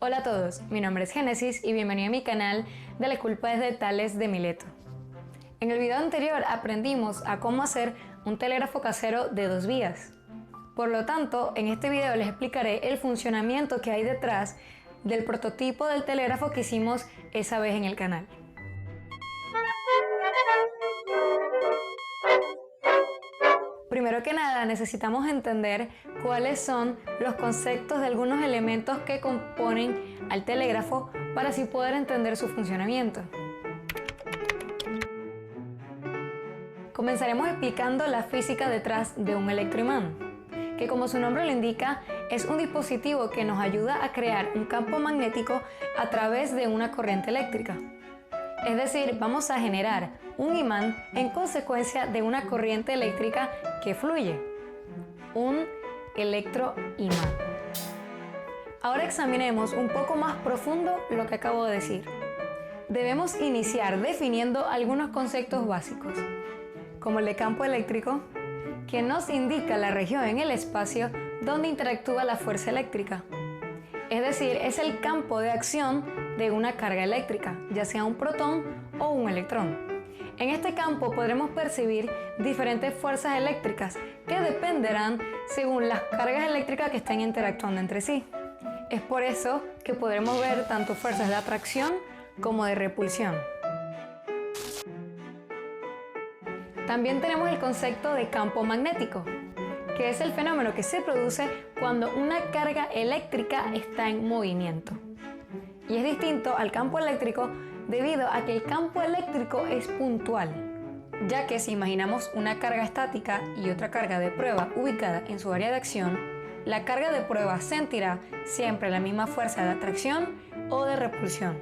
Hola a todos, mi nombre es Génesis y bienvenido a mi canal de la culpa es de Tales de Mileto. En el video anterior aprendimos a cómo hacer un telégrafo casero de 2 vías. Por lo tanto, en este video les explicaré el funcionamiento que hay detrás del prototipo del telégrafo que hicimos esa vez en el canal. Primero que nada, necesitamos entender cuáles son los conceptos de algunos elementos que componen al telégrafo para así poder entender su funcionamiento. Comenzaremos explicando la física detrás de un electroimán, que como su nombre lo indica, es un dispositivo que nos ayuda a crear un campo magnético a través de una corriente eléctrica. Es decir, vamos a generar un imán en consecuencia de una corriente eléctrica que fluye, un electroimán. Ahora examinemos un poco más profundo lo que acabo de decir. Debemos iniciar definiendo algunos conceptos básicos, como el de campo eléctrico, que nos indica la región en el espacio donde interactúa la fuerza eléctrica. Es decir, es el campo de acción de una carga eléctrica, ya sea un protón o un electrón. En este campo podremos percibir diferentes fuerzas eléctricas que dependerán según las cargas eléctricas que estén interactuando entre sí. Es por eso que podremos ver tanto fuerzas de atracción como de repulsión. También tenemos el concepto de campo magnético, que es el fenómeno que se produce cuando una carga eléctrica está en movimiento. Y es distinto al campo eléctrico debido a que el campo eléctrico es puntual, ya que si imaginamos una carga estática y otra carga de prueba ubicada en su área de acción, la carga de prueba sentirá siempre la misma fuerza de atracción o de repulsión.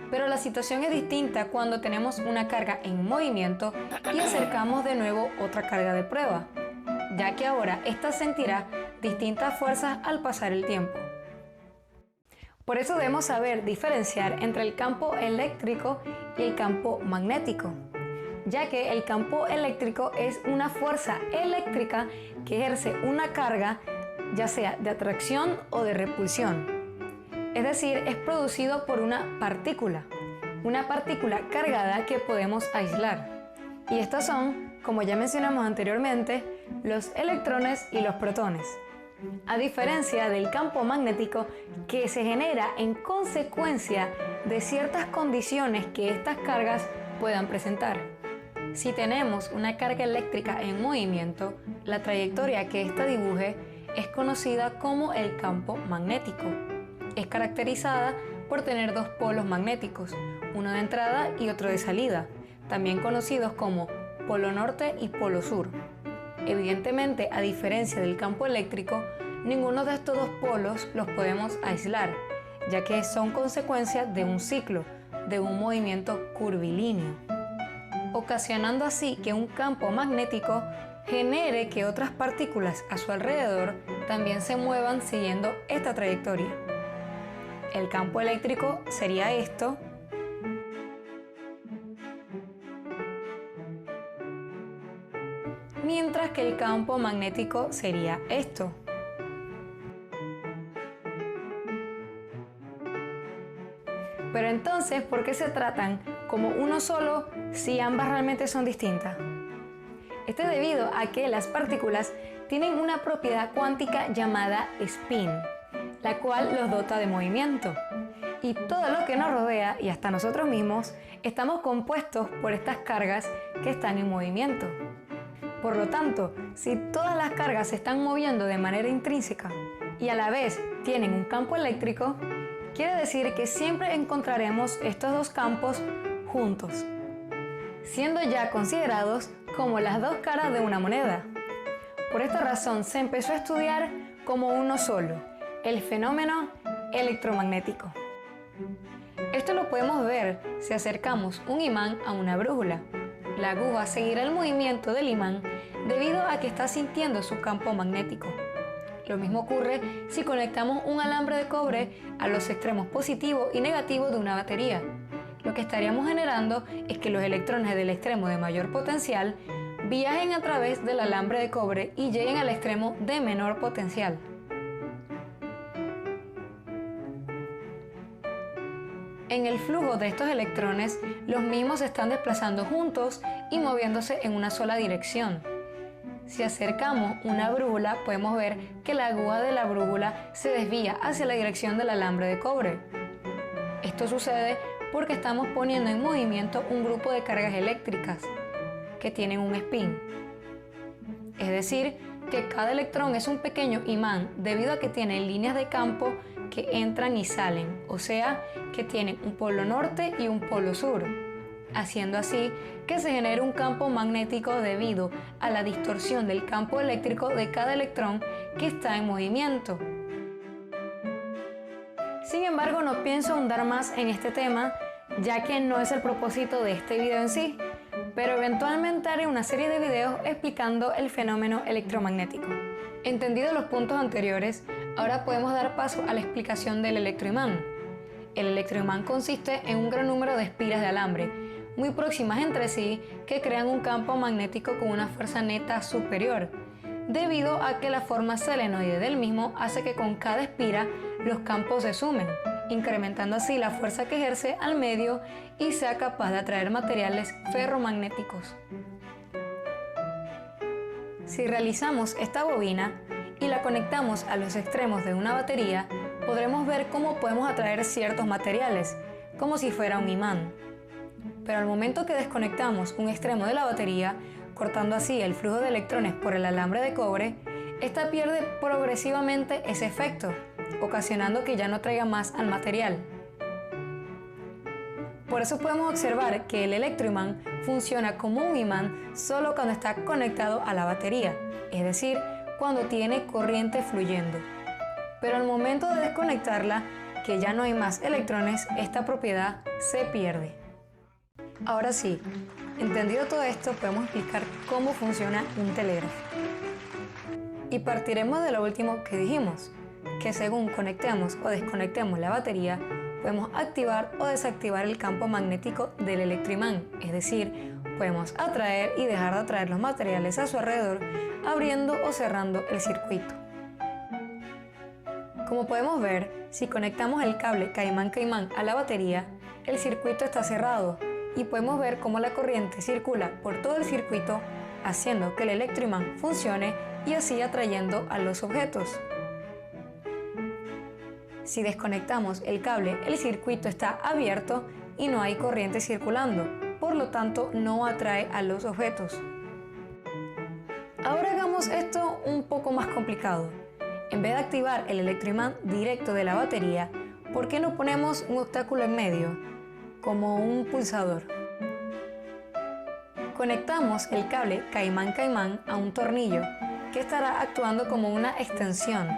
Pero la situación es distinta cuando tenemos una carga en movimiento y acercamos de nuevo otra carga de prueba, ya que ahora ésta sentirá distintas fuerzas al pasar el tiempo. Por eso debemos saber diferenciar entre el campo eléctrico y el campo magnético, ya que el campo eléctrico es una fuerza eléctrica que ejerce una carga, ya sea de atracción o de repulsión. Es decir, es producido por una partícula cargada que podemos aislar. Y estas son, como ya mencionamos anteriormente, los electrones y los protones. A diferencia del campo magnético que se genera en consecuencia de ciertas condiciones que estas cargas puedan presentar. Si tenemos una carga eléctrica en movimiento, la trayectoria que ésta dibuje es conocida como el campo magnético. Es caracterizada por tener 2 polos magnéticos, uno de entrada y otro de salida, también conocidos como polo norte y polo sur. Evidentemente, a diferencia del campo eléctrico, ninguno de estos 2 polos los podemos aislar, ya que son consecuencia de un ciclo, de un movimiento curvilíneo, ocasionando así que un campo magnético genere que otras partículas a su alrededor también se muevan siguiendo esta trayectoria. El campo eléctrico sería esto, mientras que el campo magnético sería esto. Pero entonces, ¿por qué se tratan como uno solo si ambas realmente son distintas? Esto es debido a que las partículas tienen una propiedad cuántica llamada spin, la cual los dota de movimiento. Y todo lo que nos rodea, y hasta nosotros mismos, estamos compuestos por estas cargas que están en movimiento. Por lo tanto, si todas las cargas se están moviendo de manera intrínseca y a la vez tienen un campo eléctrico, quiere decir que siempre encontraremos estos 2 campos juntos, siendo ya considerados como las 2 caras de una moneda. Por esta razón se empezó a estudiar como uno solo, el fenómeno electromagnético. Esto lo podemos ver si acercamos un imán a una brújula. La aguja seguirá el movimiento del imán debido a que está sintiendo su campo magnético. Lo mismo ocurre si conectamos un alambre de cobre a los extremos positivo y negativo de una batería. Lo que estaríamos generando es que los electrones del extremo de mayor potencial viajen a través del alambre de cobre y lleguen al extremo de menor potencial. En el flujo de estos electrones, los mismos se están desplazando juntos y moviéndose en una sola dirección. Si acercamos una brújula, podemos ver que la aguja de la brújula se desvía hacia la dirección del alambre de cobre. Esto sucede porque estamos poniendo en movimiento un grupo de cargas eléctricas que tienen un spin. Es decir, que cada electrón es un pequeño imán debido a que tiene líneas de campo que entran y salen, o sea, que tienen un polo norte y un polo sur, haciendo así que se genere un campo magnético debido a la distorsión del campo eléctrico de cada electrón que está en movimiento. Sin embargo, no pienso ahondar más en este tema, ya que no es el propósito de este video en sí, pero eventualmente haré una serie de videos explicando el fenómeno electromagnético. Entendidos los puntos anteriores, ahora podemos dar paso a la explicación del electroimán. El electroimán consiste en un gran número de espiras de alambre, muy próximas entre sí, que crean un campo magnético con una fuerza neta superior, debido a que la forma selenoide del mismo hace que con cada espira los campos se sumen, incrementando así la fuerza que ejerce al medio y sea capaz de atraer materiales ferromagnéticos. Si realizamos esta bobina y la conectamos a los extremos de una batería, podremos ver cómo podemos atraer ciertos materiales, como si fuera un imán. Pero al momento que desconectamos un extremo de la batería, cortando así el flujo de electrones por el alambre de cobre, esta pierde progresivamente ese efecto, ocasionando que ya no traiga más al material. Por eso podemos observar que el electroimán funciona como un imán solo cuando está conectado a la batería, es decir, cuando tiene corriente fluyendo. Pero al momento de desconectarla, que ya no hay más electrones, esta propiedad se pierde. Ahora sí, entendido todo esto, podemos explicar cómo funciona un telégrafo. Y partiremos de lo último que dijimos, que según conectemos o desconectemos la batería, podemos activar o desactivar el campo magnético del electroimán, es decir, podemos atraer y dejar de atraer los materiales a su alrededor, abriendo o cerrando el circuito. Como podemos ver, si conectamos el cable caimán-caimán a la batería, el circuito está cerrado y podemos ver cómo la corriente circula por todo el circuito, haciendo que el electroimán funcione y así atrayendo a los objetos. Si desconectamos el cable, el circuito está abierto y no hay corriente circulando, por lo tanto no atrae a los objetos. Ahora hagamos esto un poco más complicado. En vez de activar el electroimán directo de la batería, ¿por qué no ponemos un obstáculo en medio, como un pulsador? Conectamos el cable caimán-caimán a un tornillo, que estará actuando como una extensión.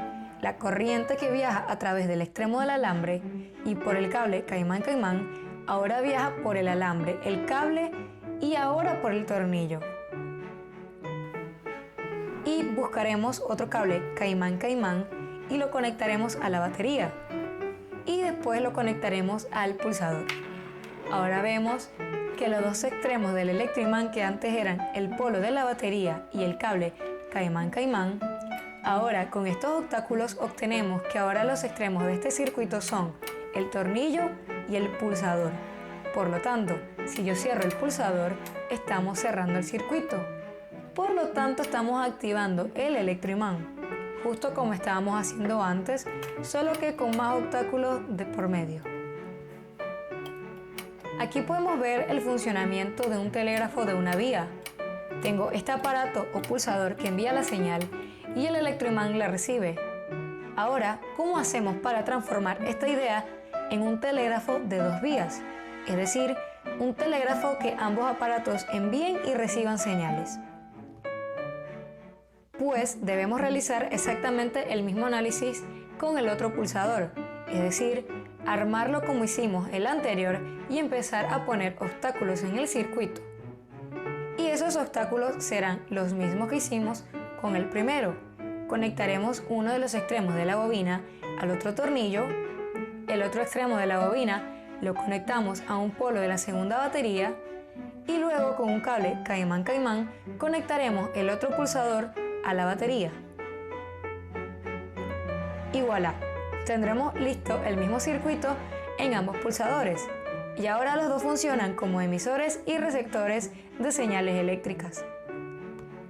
La corriente que viaja a través del extremo del alambre y por el cable caimán-caimán ahora viaja por el alambre, el cable y ahora por el tornillo. Y buscaremos otro cable caimán-caimán y lo conectaremos a la batería. Y después lo conectaremos al pulsador. Ahora vemos que los dos extremos del electroimán, que antes eran el polo de la batería y el cable caimán-caimán, ahora con estos obstáculos obtenemos que ahora los extremos de este circuito son el tornillo y el pulsador. Por lo tanto, si yo cierro el pulsador, estamos cerrando el circuito. Por lo tanto, estamos activando el electroimán, justo como estábamos haciendo antes, solo que con más obstáculos de por medio. Aquí podemos ver el funcionamiento de un telégrafo de una vía. Tengo este aparato o pulsador que envía la señal y el electroimán la recibe. Ahora, ¿cómo hacemos para transformar esta idea en un telégrafo de dos vías? Es decir, un telégrafo que ambos aparatos envíen y reciban señales. Pues debemos realizar exactamente el mismo análisis con el otro pulsador, es decir, armarlo como hicimos el anterior y empezar a poner obstáculos en el circuito. Y esos obstáculos serán los mismos que hicimos con el primero. Conectaremos uno de los extremos de la bobina al otro tornillo, el otro extremo de la bobina lo conectamos a un polo de la segunda batería y luego con un cable caimán-caimán conectaremos el otro pulsador a la batería. Y voilà, tendremos listo el mismo circuito en ambos pulsadores, y ahora los dos funcionan como emisores y receptores de señales eléctricas.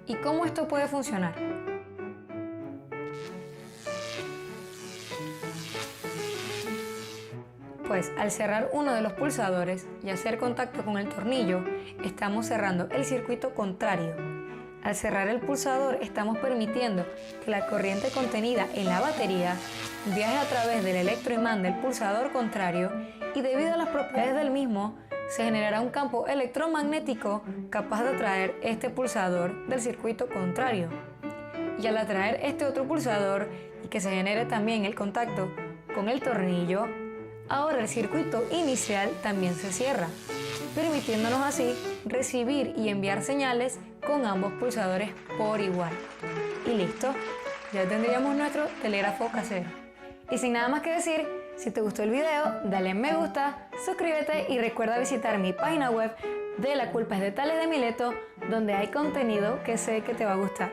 ¿Y cómo esto puede funcionar? Pues al cerrar uno de los pulsadores y hacer contacto con el tornillo, estamos cerrando el circuito contrario. Al cerrar el pulsador, estamos permitiendo que la corriente contenida en la batería viaje a través del electroimán del pulsador contrario y debido a las propiedades del mismo, se generará un campo electromagnético capaz de atraer este pulsador del circuito contrario. Y al atraer este otro pulsador y que se genere también el contacto con el tornillo, ahora el circuito inicial también se cierra, permitiéndonos así recibir y enviar señales con ambos pulsadores por igual. Y listo, ya tendríamos nuestro telégrafo casero. Y sin nada más que decir, si te gustó el video, dale me gusta, suscríbete y recuerda visitar mi página web de La Culpa es de Tales de Mileto, donde hay contenido que sé que te va a gustar.